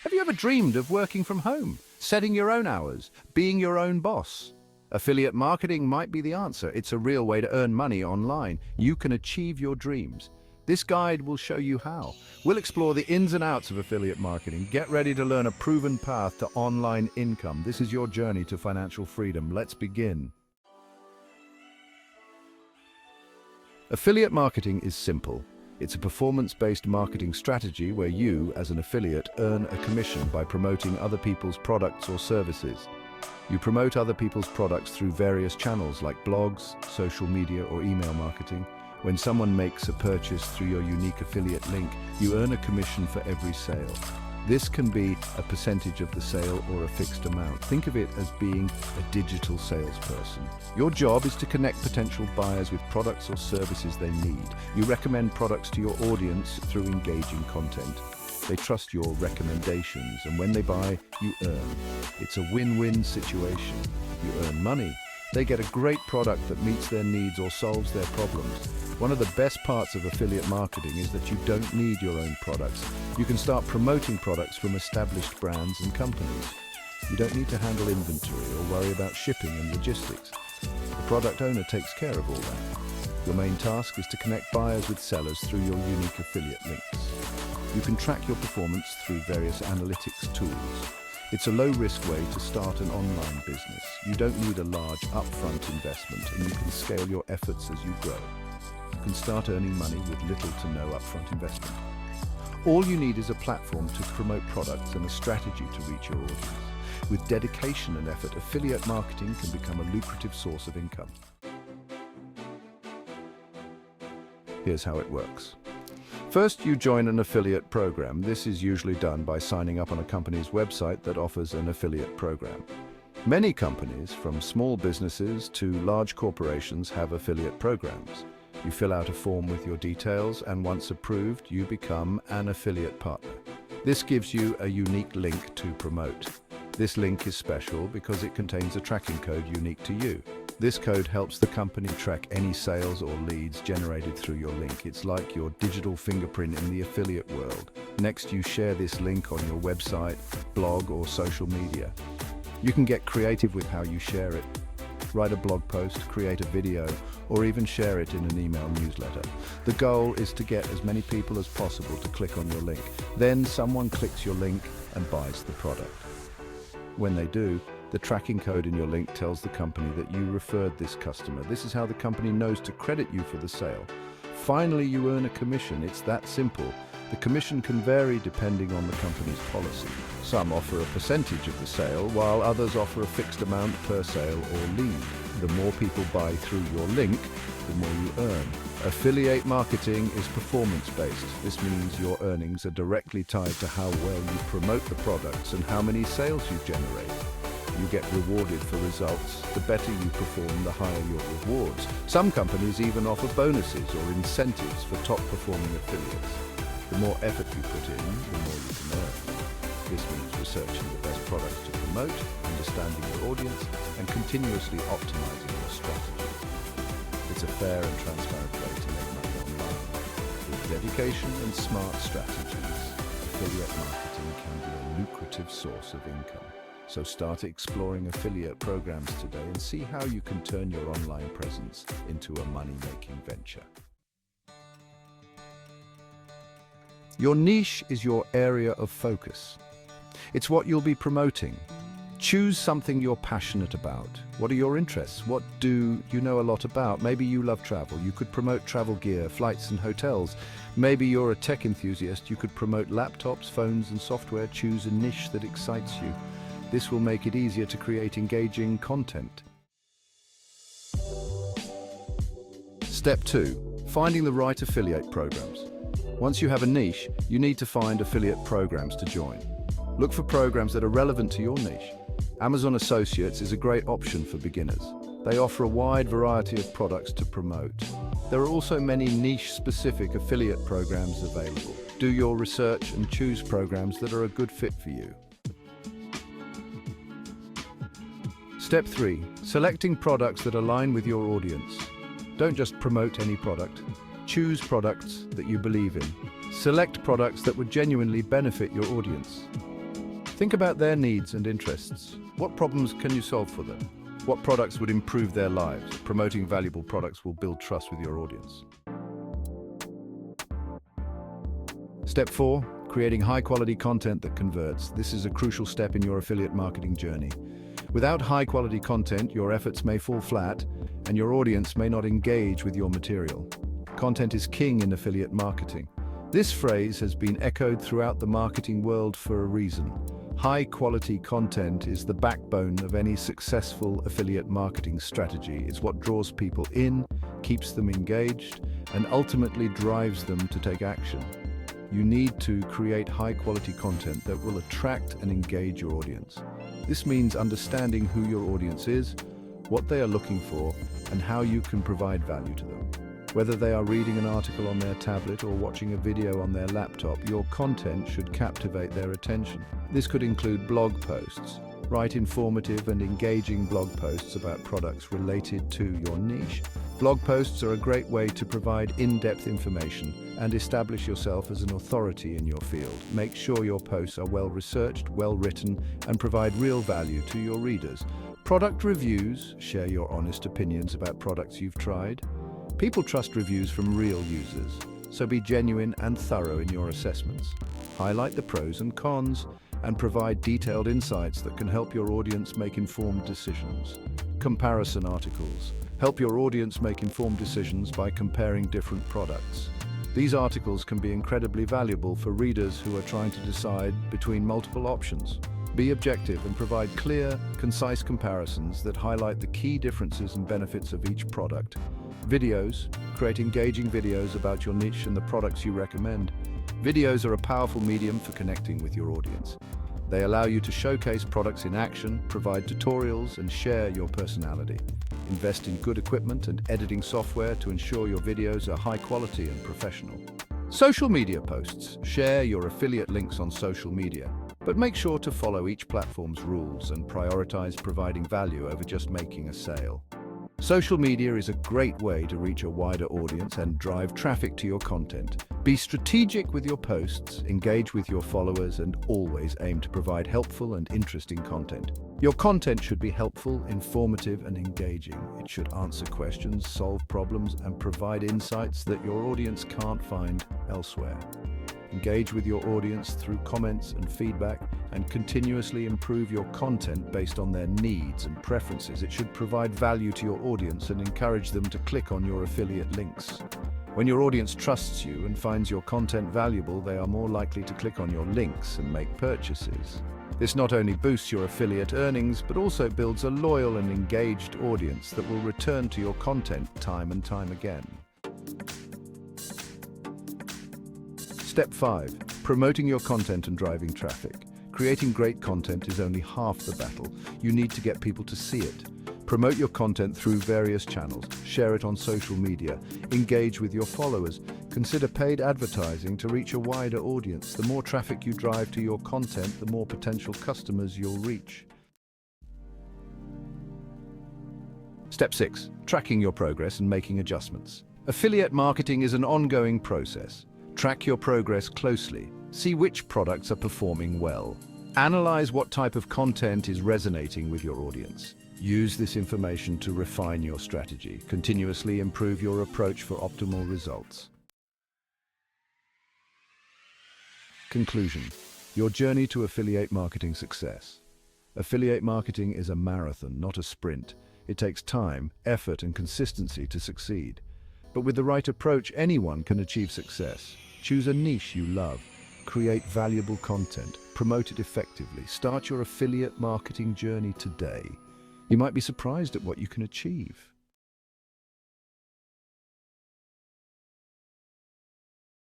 Have you ever dreamed of working from home, setting your own hours, being your own boss? Affiliate marketing might be the answer. It's a real way to earn money online. You can achieve your dreams. This guide will show you how. We'll explore the ins and outs of affiliate marketing. Get ready to learn a proven path to online income. This is your journey to financial freedom. Let's begin. Affiliate marketing is simple. It's a performance-based marketing strategy where you, as an affiliate, earn a commission by promoting other people's products or services. You promote other people's products through various channels like blogs, social media, or email marketing. When someone makes a purchase through your unique affiliate link, you earn a commission for every sale. This can be a percentage of the sale or a fixed amount. Think of it as being a digital salesperson. Your job is to connect potential buyers with products or services they need. You recommend products to your audience through engaging content. They trust your recommendations, and when they buy, you earn. It's a win-win situation. You earn money. They get a great product that meets their needs or solves their problems. One of the best parts of affiliate marketing is that you don't need your own products. You can start promoting products from established brands and companies. You don't need to handle inventory or worry about shipping and logistics. The product owner takes care of all that. Your main task is to connect buyers with sellers through your unique affiliate links. You can track your performance through various analytics tools. It's a low-risk way to start an online business. You don't need a large upfront investment, and you can scale your efforts as you grow. You can start earning money with little to no upfront investment. All you need is a platform to promote products and a strategy to reach your audience. With dedication and effort, affiliate marketing can become a lucrative source of income. Here's how it works. First, you join an affiliate program. This is usually done by signing up on a company's website that offers an affiliate program. Many companies, from small businesses to large corporations, have affiliate programs. You fill out a form with your details, and once approved, you become an affiliate partner. This gives you a unique link to promote. This link is special because it contains a tracking code unique to you. This code helps the company track any sales or leads generated through your link. It's like your digital fingerprint in the affiliate world. Next, you share this link on your website, blog, or social media. You can get creative with how you share it. Write a blog post, create a video, or even share it in an email newsletter. The goal is to get as many people as possible to click on your link. Then someone clicks your link and buys the product. When they do, the tracking code in your link tells the company that you referred this customer. This is how the company knows to credit you for the sale. Finally, you earn a commission. It's that simple. The commission can vary depending on the company's policy. Some offer a percentage of the sale, while others offer a fixed amount per sale or lead. The more people buy through your link, the more you earn. Affiliate marketing is performance-based. This means your earnings are directly tied to how well you promote the products and how many sales you generate. You get rewarded for results. The better you perform, the higher your rewards. Some companies even offer bonuses or incentives for top-performing affiliates. The more effort you put in, the more you can earn. This means researching the best products to promote, understanding your audience, and continuously optimizing your strategy. It's a fair and transparent way to make money online. With dedication and smart strategies, affiliate marketing can be a lucrative source of income. So start exploring affiliate programs today and see how you can turn your online presence into a money-making venture. Your niche is your area of focus. It's what you'll be promoting. Choose something you're passionate about. What are your interests? What do you know a lot about? Maybe you love travel. You could promote travel gear, flights and hotels. Maybe you're a tech enthusiast. You could promote laptops, phones and software. Choose a niche that excites you. This will make it easier to create engaging content. Step 2. Finding the right affiliate programs. Once you have a niche, you need to find affiliate programs to join. Look for programs that are relevant to your niche. Amazon Associates is a great option for beginners. They offer a wide variety of products to promote. There are also many niche-specific affiliate programs available. Do your research and choose programs that are a good fit for you. Step 3. Selecting products that align with your audience. Don't just promote any product. Choose products that you believe in. Select products that would genuinely benefit your audience. Think about their needs and interests. What problems can you solve for them? What products would improve their lives? Promoting valuable products will build trust with your audience. Step 4, creating high-quality content that converts. This is a crucial step in your affiliate marketing journey. Without high-quality content, your efforts may fall flat, and your audience may not engage with your material. Content is king in affiliate marketing. This phrase has been echoed throughout the marketing world for a reason. High-quality content is the backbone of any successful affiliate marketing strategy. It's what draws people in, keeps them engaged, and ultimately drives them to take action. You need to create high-quality content that will attract and engage your audience. This means understanding who your audience is, what they are looking for, and how you can provide value to them. Whether they are reading an article on their tablet or watching a video on their laptop, your content should captivate their attention. This could include blog posts. Write informative and engaging blog posts about products related to your niche. Blog posts are a great way to provide in-depth information and establish yourself as an authority in your field. Make sure your posts are well-researched, well-written, and provide real value to your readers. Product reviews. Share your honest opinions about products you've tried. People trust reviews from real users, so be genuine and thorough in your assessments. Highlight the pros and cons and provide detailed insights that can help your audience make informed decisions. Comparison articles. Help your audience make informed decisions by comparing different products. These articles can be incredibly valuable for readers who are trying to decide between multiple options. Be objective and provide clear, concise comparisons that highlight the key differences and benefits of each product. Videos. Create engaging videos about your niche and the products you recommend. Videos are a powerful medium for connecting with your audience. They allow you to showcase products in action, provide tutorials, and share your personality. Invest in good equipment and editing software to ensure your videos are high quality and professional. Social media posts. Share your affiliate links on social media, but make sure to follow each platform's rules and prioritize providing value over just making a sale. Social media is a great way to reach a wider audience and drive traffic to your content. Be strategic with your posts, engage with your followers, and always aim to provide helpful and interesting content. Your content should be helpful, informative, and engaging. It should answer questions, solve problems, and provide insights that your audience can't find elsewhere. Engage with your audience through comments and feedback, and continuously improve your content based on their needs and preferences. It should provide value to your audience and encourage them to click on your affiliate links. When your audience trusts you and finds your content valuable, they are more likely to click on your links and make purchases. This not only boosts your affiliate earnings, but also builds a loyal and engaged audience that will return to your content time and time again. Step 5. Promoting your content and driving traffic. Creating great content is only half the battle. You need to get people to see it. Promote your content through various channels. Share it on social media. Engage with your followers. Consider paid advertising to reach a wider audience. The more traffic you drive to your content, the more potential customers you'll reach. Step 6. Tracking your progress and making adjustments. Affiliate marketing is an ongoing process. Track your progress closely. See which products are performing well. Analyze what type of content is resonating with your audience. Use this information to refine your strategy. Continuously improve your approach for optimal results. Conclusion. Your journey to affiliate marketing success. Affiliate marketing is a marathon, not a sprint. It takes time, effort, and consistency to succeed. But with the right approach, anyone can achieve success. Choose a niche you love. Create valuable content. Promote it effectively. Start your affiliate marketing journey today. You might be surprised at what you can achieve.